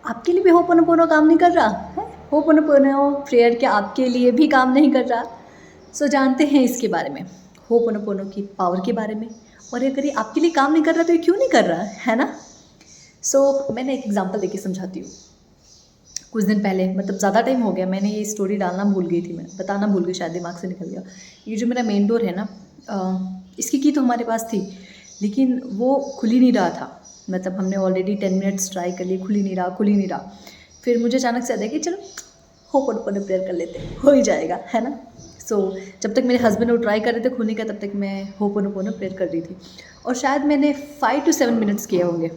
आपके लिए भी होपोनोपोनो काम नहीं कर रहा है? होपोनोपोनो प्रेयर क्या आपके लिए भी काम नहीं कर रहा? सो जानते हैं इसके बारे में, होपोनोपोनो की पावर के बारे में, और अगर ये आपके लिए काम नहीं कर रहा तो ये क्यों नहीं कर रहा है ना? मैंने एक एग्जांपल देके समझाती हूँ। कुछ दिन पहले, मतलब ज़्यादा टाइम हो गया, मैंने ये स्टोरी डालना भूल गई थी, मैं बताना भूल गई, शायद दिमाग से निकल गया। ये जो मेरा मेन डोर है ना, इसकी की तो हमारे पास थी, लेकिन वो खुल ही नहीं रहा था। मतलब हमने ऑलरेडी 10 मिनट्स ट्राई कर लिए, खुल ही नहीं रहा। फिर मुझे अचानक से याद है कि चलो होपोनोपोनो प्रेयर कर लेते, हो ही जाएगा, है ना। जब तक मेरे हस्बैंड वो ट्राई कर रहे थे खोलने का, तब तक मैं होपोनोपोनो प्रेयर कर रही थी, और शायद मैंने 5 to 7 मिनट्स किए होंगे।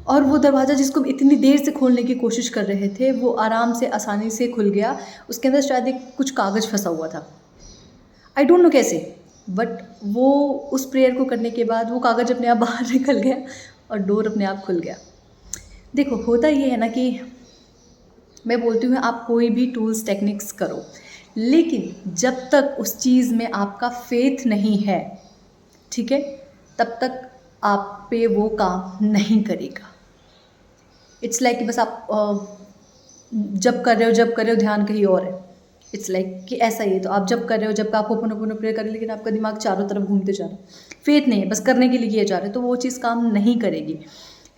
और वो दरवाज़ा जिसको हम इतनी देर से खोलने की कोशिश कर रहे थे, वो आराम से आसानी से खुल गया। उसके अंदर शायद एक कुछ कागज़ फंसा हुआ था, आई डोंट नो कैसे, बट वो उस प्रेयर को करने के बाद वो कागज़ अपने आप बाहर निकल गया और डोर अपने आप खुल गया। देखो, होता ये है ना कि मैं बोलती हूँ आप कोई भी टूल्स टेक्निक्स करो, लेकिन जब तक उस चीज़ में आपका फेथ नहीं है, ठीक है, तब तक आप पे वो काम नहीं करेगा। इट्स लाइक कि बस आप जब कर रहे हो ध्यान कहीं और है। इट्स लाइक कि ऐसा ही है, तो आप जब कर रहे हो, जब आप होपोनोपोनो प्रेयर कर रहे हो, लेकिन आपका दिमाग चारों तरफ घूमते जा रहा है, फेथ नहीं है, बस करने के लिए किए जा रहे हैं, तो वो चीज़ काम नहीं करेगी।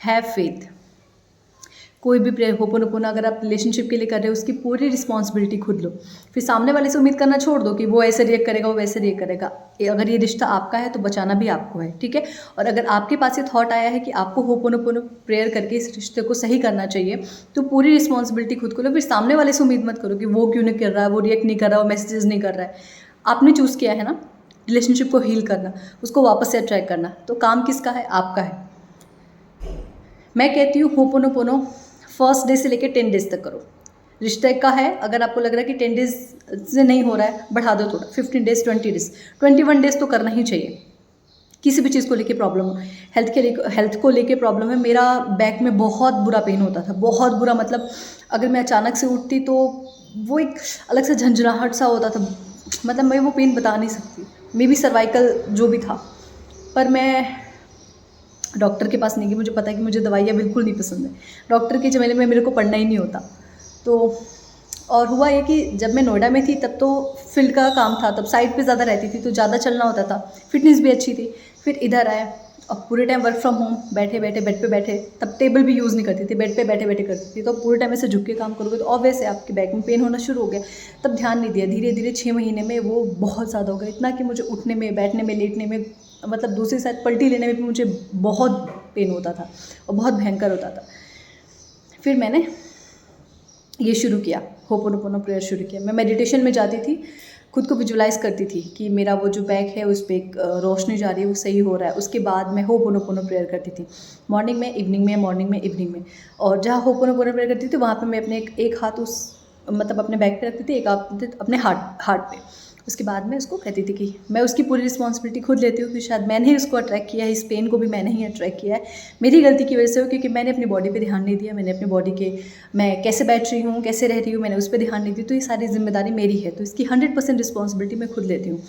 Have faith. कोई भी प्रेयर होपोनोपोनो अगर आप रिलेशनशिप के लिए कर रहे हो, उसकी पूरी रिस्पॉन्सिबिलिटी खुद लो। फिर सामने वाले से उम्मीद करना छोड़ दो कि वो ऐसे रिएक्ट करेगा, वो वैसे रिएक्ट करेगा। अगर ये रिश्ता आपका है तो बचाना भी आपको है, ठीक है। और अगर आपके पास ये थॉट आया है कि आपको होपोनोपोनो प्रेयर करके इस रिश्ते को सही करना चाहिए, तो पूरी रिस्पॉन्सिबिलिटी खुद को लो। फिर सामने वाले से उम्मीद मत करो कि वो क्यों नहीं कर रहा है, वो रिएक्ट नहीं कर रहा है, वो मैसेजेस नहीं कर रहा है। आपने चूज़ किया है ना रिलेशनशिप को हील करना, उसको वापस से अट्रैक्ट करना, तो काम किसका है? आपका है। मैं कहती हूँ होपोनोपोनो फर्स्ट डे से लेकर 10 डेज तक करो। रिश्ते का है, अगर आपको लग रहा है कि 10 डेज से नहीं हो रहा है, बढ़ा दो थोड़ा, 15 डेज, 20 डेज, 21 डेज तो करना ही चाहिए। किसी भी चीज़ को लेके प्रॉब्लम हो, हेल्थ को लेके प्रॉब्लम है। मेरा बैक में बहुत बुरा पेन होता था, बहुत बुरा, मतलब अगर मैं अचानक से उठती तो वो एक अलग से झंझनाहट सा होता था। मतलब मैं वो पेन बता नहीं सकती। मे बी सर्वाइकल जो भी था, पर मैं डॉक्टर के पास नहीं गई। मुझे पता है कि मुझे दवाइयाँ बिल्कुल नहीं पसंद है, डॉक्टर के झमेले में मेरे को पढ़ना ही नहीं होता। तो और हुआ ये कि जब मैं नोएडा में थी तब तो फील्ड का काम था, तब साइड पे ज़्यादा रहती थी, तो ज़्यादा चलना होता था, फिटनेस भी अच्छी थी। फिर इधर आए, अब पूरे टाइम वर्क फ्रॉम होम, बैठे बैठे बेड पे बैठे, तब टेबल भी यूज़ नहीं करती थी, बेड पे बैठे बैठे करती थी। तो पूरे टाइम ऐसे झुक के काम करोगे तो ऑब्वियस है आपके बैक में पेन होना शुरू हो गया। तब ध्यान नहीं दिया, धीरे धीरे 6 महीने में वो बहुत ज़्यादा हो गया, इतना कि मुझे उठने में, बैठने में, लेटने में, मतलब दूसरी साइड पलटी लेने में भी मुझे बहुत पेन होता था और बहुत भयंकर होता था। फिर मैंने ये शुरू किया, होपोनोपोनो प्रेयर शुरू किया। मैं मेडिटेशन में जाती थी, खुद को विजुलाइज़ करती थी कि मेरा वो जो बैक है उस पर एक रोशनी जा रही है, वो सही हो रहा है। उसके बाद मैं होपोनोपोनो प्रेयर करती थी, मॉर्निंग में, इवनिंग में, मॉर्निंग में, इवनिंग में। और जहाँ होपोनोपोनो प्रेयर करती थी वहाँ पे मैं अपने एक हाथ उस, मतलब अपने बैक पे रखती थी, एक हाथ अपने हार्ट पे। उसके बाद मैं उसको कहती थी कि मैं उसकी पूरी रिस्पॉन्सिबिलिटी खुद लेती हूँ कि शायद मैंने ही उसको अट्रैक्ट किया है, इस पेन को भी मैंने ही अट्रैक्ट किया है, मेरी गलती की वजह से हो, क्योंकि मैंने अपनी बॉडी पे ध्यान नहीं दिया। मैंने अपनी बॉडी के, मैं कैसे बैठ रही हूँ, कैसे रह रही हूँ, मैंने उस पर ध्यान नहीं दी। तो ये सारी जिम्मेदारी मेरी है, तो इसकी 100% रिस्पॉन्सिबिलिटी मैं खुद लेती हूँ।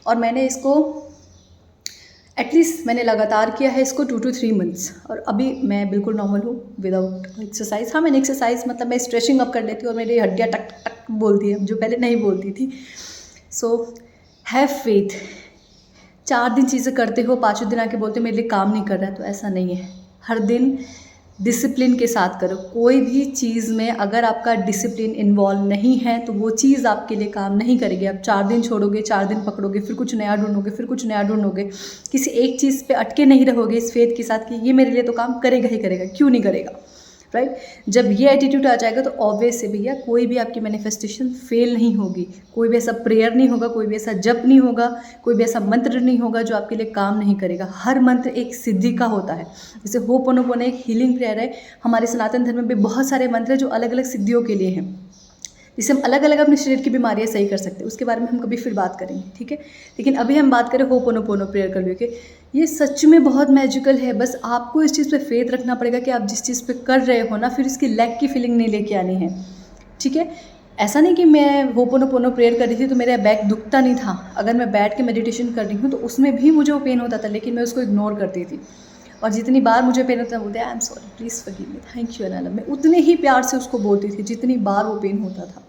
और मैंने इसको एटलीस्ट मैंने लगातार किया है इसको 2 to 3 मंथ्स, और अभी मैं बिल्कुल नॉर्मल हूँ विदाउट एक्सरसाइज। हाँ, मैंने एक्सरसाइज, मतलब मैं स्ट्रेचिंग अप कर लेती हूँ और मेरी हड्डियाँ टक टक बोलती है, जो पहले नहीं बोलती थी। Have faith. 4 दिन चीज़ें करते हो, 5वें दिन आके बोलते हो मेरे लिए काम नहीं कर रहा है, तो ऐसा नहीं है। हर दिन डिसिप्लिन के साथ करो। कोई भी चीज़ में अगर आपका डिसिप्लिन इन्वॉल्व नहीं है तो वो चीज़ आपके लिए काम नहीं करेगी। आप 4 दिन छोड़ोगे, 4 दिन पकड़ोगे, फिर कुछ नया ढूंढोगे, फिर कुछ नया ढूंढोगे, किसी एक चीज़ पे अटके नहीं रहोगे इस फेथ के साथ कि ये मेरे लिए तो काम करेगा ही करेगा, क्यों नहीं करेगा, राइट। जब ये एटीट्यूड आ जाएगा तो ऑब्वियस है भैया, कोई भी आपकी मैनिफेस्टेशन फेल नहीं होगी। कोई भी ऐसा प्रेयर नहीं होगा, कोई भी ऐसा जप नहीं होगा, कोई भी ऐसा मंत्र नहीं होगा जो आपके लिए काम नहीं करेगा। हर मंत्र एक सिद्धि का होता है। जैसे होपोनोपोनो एक हीलिंग प्रेयर है, हमारे सनातन धर्म में भी बहुत सारे मंत्र हैं जो अलग अलग सिद्धियों के लिए हैं, जिससे हम अलग अलग अपने शरीर की बीमारियां सही कर सकते हैं। उसके बारे में हम कभी फिर बात करेंगे, ठीक है। लेकिन अभी हम बात करें होपोनोपोनो प्रेयर कर के, ये सच में बहुत मैजिकल है। बस आपको इस चीज़ पे फेथ रखना पड़ेगा कि आप जिस चीज़ पे कर रहे हो ना, फिर इसकी लैक की फीलिंग नहीं लेके आनी है, ठीक है। ऐसा नहीं कि मैं होपोनोपोनो प्रेयर कर रही थी तो मेरा बैक दुखता नहीं था। अगर मैं बैठ के मेडिटेशन कर रही हूँ तो उसमें भी मुझे वो पेन होता था, लेकिन मैं उसको इग्नोर करती थी। और जितनी बार मुझे पेन होता है बोलते I am sorry, please forgive me, thank you and I love. मैं उतने ही प्यार से उसको बोलती थी जितनी बार वो पेन होता था।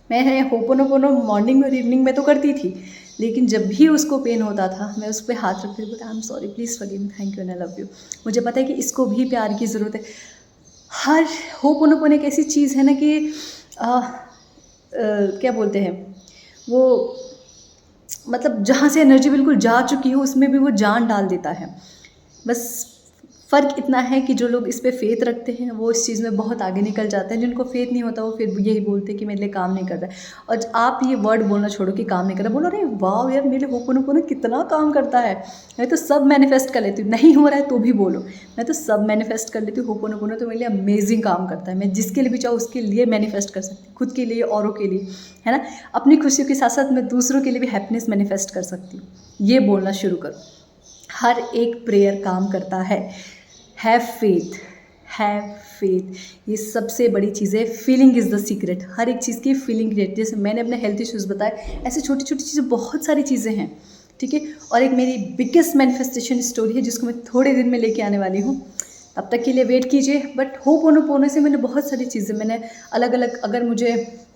मैं होपोनोपोनो मॉर्निंग और इवनिंग में तो करती थी, लेकिन जब भी उसको पेन होता था मैं उस पर हाथ रखती थी, बोलते I am sorry, please forgive me, thank you and I love you. मुझे पता है कि इसको भी प्यार की ज़रूरत है। हर होपोनोपोनो एक ऐसी चीज़ है ना कि क्या बोलते हैं वो, मतलब जहाँ से एनर्जी बिल्कुल जा चुकी हो उसमें भी वो जान डाल देता है। बस फ़र्क इतना है कि जो लोग इस पे फेथ रखते हैं वो इस चीज़ में बहुत आगे निकल जाते हैं, जिनको फेथ नहीं होता वो फिर यही बोलते हैं कि मेरे लिए काम नहीं कर रहा है। और आप ये वर्ड बोलना छोड़ो कि काम नहीं कर रहा, बोलो अरे वाह यार मेरे होपोनोपोनो कितना काम करता है, मैं तो सब मैनिफेस्ट कर लेती हूँ। नहीं हो रहा है तो भी बोलो मैं तो सब मैनिफेस्ट कर लेती हूँ, होपोनोपोनो तो मेरे लिए अमेजिंग काम करता है। मैं जिसके लिए भी चाहूँ उसके लिए मैनिफेस्ट कर सकती हूँ, खुद के लिए, औरों के लिए, है ना। अपनी खुशियों के साथ साथ मैं दूसरों के लिए भी हैप्पीनेस मैनिफेस्ट कर सकती हूँ। ये बोलना शुरू करो। हर एक प्रेयर काम करता है। हैव फेथ, हैव फेथ, ये सबसे बड़ी चीज़ है। Feeling is the secret. हर एक चीज़ की फीलिंग क्रिएट, जैसे मैंने अपने हेल्थ इश्यूज़ बताए, ऐसे छोटी छोटी चीज़ें, बहुत सारी चीज़ें हैं, ठीक है। और एक मेरी बिगेस्ट मैनिफेस्टेशन स्टोरी है जिसको मैं थोड़े दिन में लेके आने वाली हूँ, तब तक के लिए वेट कीजिए। बट होपोनोपोनो से मैंने बहुत सारी चीज़ें, मैंने अलग अलग, अगर मुझे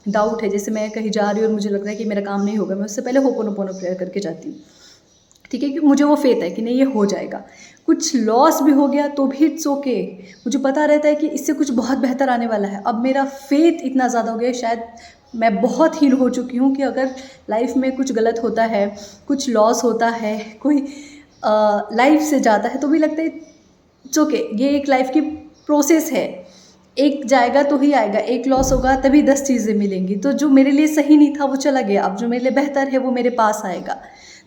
डाउट है, जैसे मैं कहीं जा रही हूँ और मुझे लग रहा है कि मेरा काम नहीं होगा, मैं उससे पहले होपोनोपोनो प्रेयर करके जाती हूँ, ठीक है, क्योंकि मुझे वो फेथ है कि नहीं ये हो जाएगा। कुछ लॉस भी हो गया तो भी इट्स ओके, मुझे पता रहता है कि इससे कुछ बहुत बेहतर आने वाला है। अब मेरा फेथ इतना ज़्यादा हो गया, शायद मैं बहुत हील हो चुकी हूँ कि अगर लाइफ में कुछ गलत होता है, कुछ लॉस होता है, कोई लाइफ से जाता है, तो भी लगता है इट्स ओके, ये एक लाइफ की प्रोसेस है, एक जाएगा तो ही आएगा, एक लॉस होगा तभी 10 चीज़ें मिलेंगी। तो जो मेरे लिए सही नहीं था वो चला गया, अब जो मेरे लिए बेहतर है वो मेरे पास आएगा।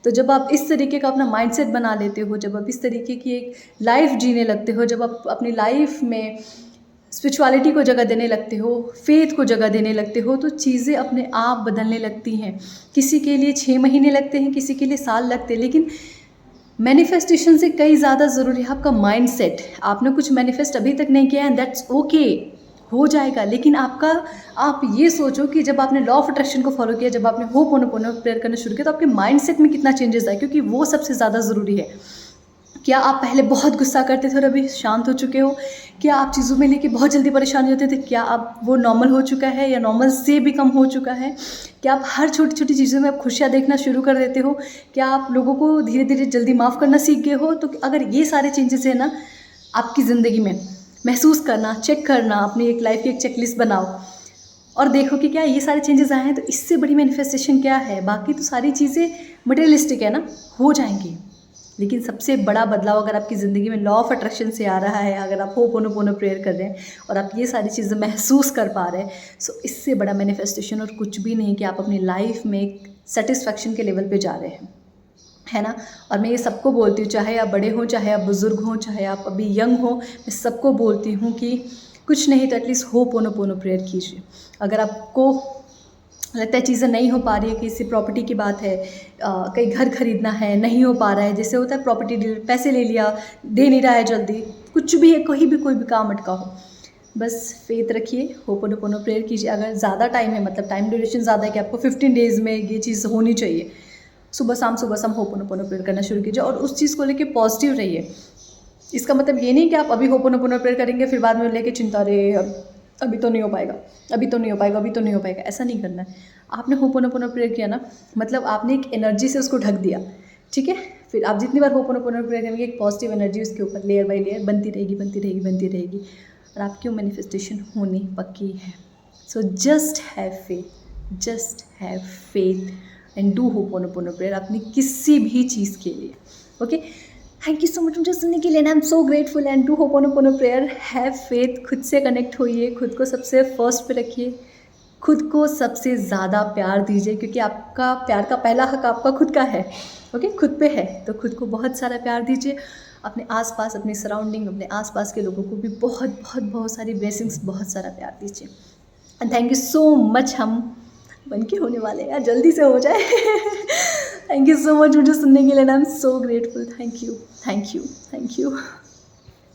तो जब आप इस तरीके का अपना माइंडसेट बना लेते हो, जब आप इस तरीके की एक लाइफ जीने लगते हो, जब आप अपनी लाइफ में स्पिरिचुअलिटी को जगह देने लगते हो, फेथ को जगह देने लगते हो, तो चीज़ें अपने आप बदलने लगती हैं। किसी के लिए 6 महीने लगते हैं, किसी के लिए साल लगते हैं, लेकिन मैनिफेस्टेशन से कई ज़्यादा ज़रूरी है आपका माइंडसेट। आपने कुछ मैनिफेस्ट अभी तक नहीं किया एंड दैट्स ओके, हो जाएगा। लेकिन आप ये सोचो कि जब आपने लॉ ऑफ अट्रैक्शन को फॉलो किया, जब आपने होपोनोपोनो प्रेयर करना शुरू किया, तो आपके माइंडसेट में कितना चेंजेस आए, क्योंकि वो सबसे ज़्यादा ज़रूरी है। क्या आप पहले बहुत गुस्सा करते थे और अभी शांत हो चुके हो? क्या आप चीज़ों में लेके बहुत जल्दी परेशान होते थे? क्या आप वो नॉर्मल हो चुका है या नॉर्मल से भी कम हो चुका है? क्या आप हर छोटी छोटी चीज़ों में आप खुशियाँ देखना शुरू कर देते हो? क्या आप लोगों को धीरे धीरे जल्दी माफ़ करना सीख गए हो? तो अगर ये सारे चेंजेस है ना आपकी ज़िंदगी में, महसूस करना, चेक करना, अपनी एक लाइफ की एक चेकलिस्ट बनाओ और देखो कि क्या ये सारे चेंजेस आए हैं, तो इससे बड़ी मैनिफेस्टेशन क्या है। बाकी तो सारी चीज़ें मटेरियलिस्टिक है ना, हो जाएंगी। लेकिन सबसे बड़ा बदलाव अगर आपकी ज़िंदगी में लॉ ऑफ अट्रैक्शन से आ रहा है, अगर आप होपोनोपोनो प्रेयर कर रहे हैं और आप ये सारी चीज़ें महसूस कर पा रहे हैं, सो इससे बड़ा मैनिफेस्टेशन और कुछ भी नहीं कि आप अपनी लाइफ में एक सेटिस्फैक्शन के लेवल पे जा रहे हैं, है ना। और मैं ये सबको बोलती हूँ, चाहे आप बड़े हों, चाहे आप बुज़ुर्ग हों, चाहे आप अभी यंग हों, मैं सबको बोलती हूँ कि कुछ नहीं तो एटलीस्ट होपोनोपोनो प्रेयर कीजिए। अगर आपको लगता है चीज़ें नहीं हो पा रही है, किसी प्रॉपर्टी की बात है, कहीं घर खरीदना है, नहीं हो पा रहा है, जैसे होता है प्रॉपर्टी डीलर पैसे ले लिया, दे नहीं रहा है जल्दी, कुछ भी है, कोई भी काम अटका हो, बस फेथ रखिए, होपोनोपोनो प्रेयर कीजिए। अगर ज़्यादा टाइम है, मतलब टाइम ड्यूरेशन ज़्यादा है कि आपको 15 डेज़ में ये चीज़ होनी चाहिए, सुबह शाम होपोनोपोनो प्रेयर करना शुरू कीजिए और उस चीज़ को लेके पॉजिटिव रहिए। इसका मतलब ये नहीं कि आप अभी होपोनोपोनो प्रेयर करेंगे फिर बाद में लेके चिंता रहे, अभी तो नहीं हो पाएगा, अभी तो नहीं हो पाएगा, अभी तो नहीं हो पाएगा, ऐसा नहीं करना है। आपने होपोनोपोनो प्रेयर किया ना, मतलब आपने एक एनर्जी से उसको ढक दिया, ठीक है। फिर आप जितनी बार होपोनोपोनो प्रेयर करेंगे, एक पॉजिटिव एनर्जी उसके ऊपर लेयर बाय लेयर बनती रहेगी, बनती रहेगी, बनती रहेगी, और आपकी मैनिफेस्टेशन होनी पक्की है। So just have faith and do ho'oponopono prayer अपनी किसी भी चीज़ के लिए, okay. Thank you so much मुझे सुनने के लिए, I am so grateful. And do ho'oponopono prayer, have faith, खुद से कनेक्ट होइए, खुद को सबसे फर्स्ट पे रखिए, खुद को सबसे ज़्यादा प्यार दीजिए, क्योंकि आपका प्यार का पहला हक आपका खुद का है, ओके, खुद पे है। तो खुद को बहुत सारा प्यार दीजिए, अपने आसपास, अपने सराउंडिंग, अपने आसपास के लोगों को भी बहुत बहुत बहुत सारी ब्लेसिंग्स, बहुत सारा प्यार दीजिए। And thank you so much, हम बन के होने वाले हैं यार, जल्दी से हो जाए। थैंक यू सो मच मुझे सुनने के लिए, I am so grateful. Thank you.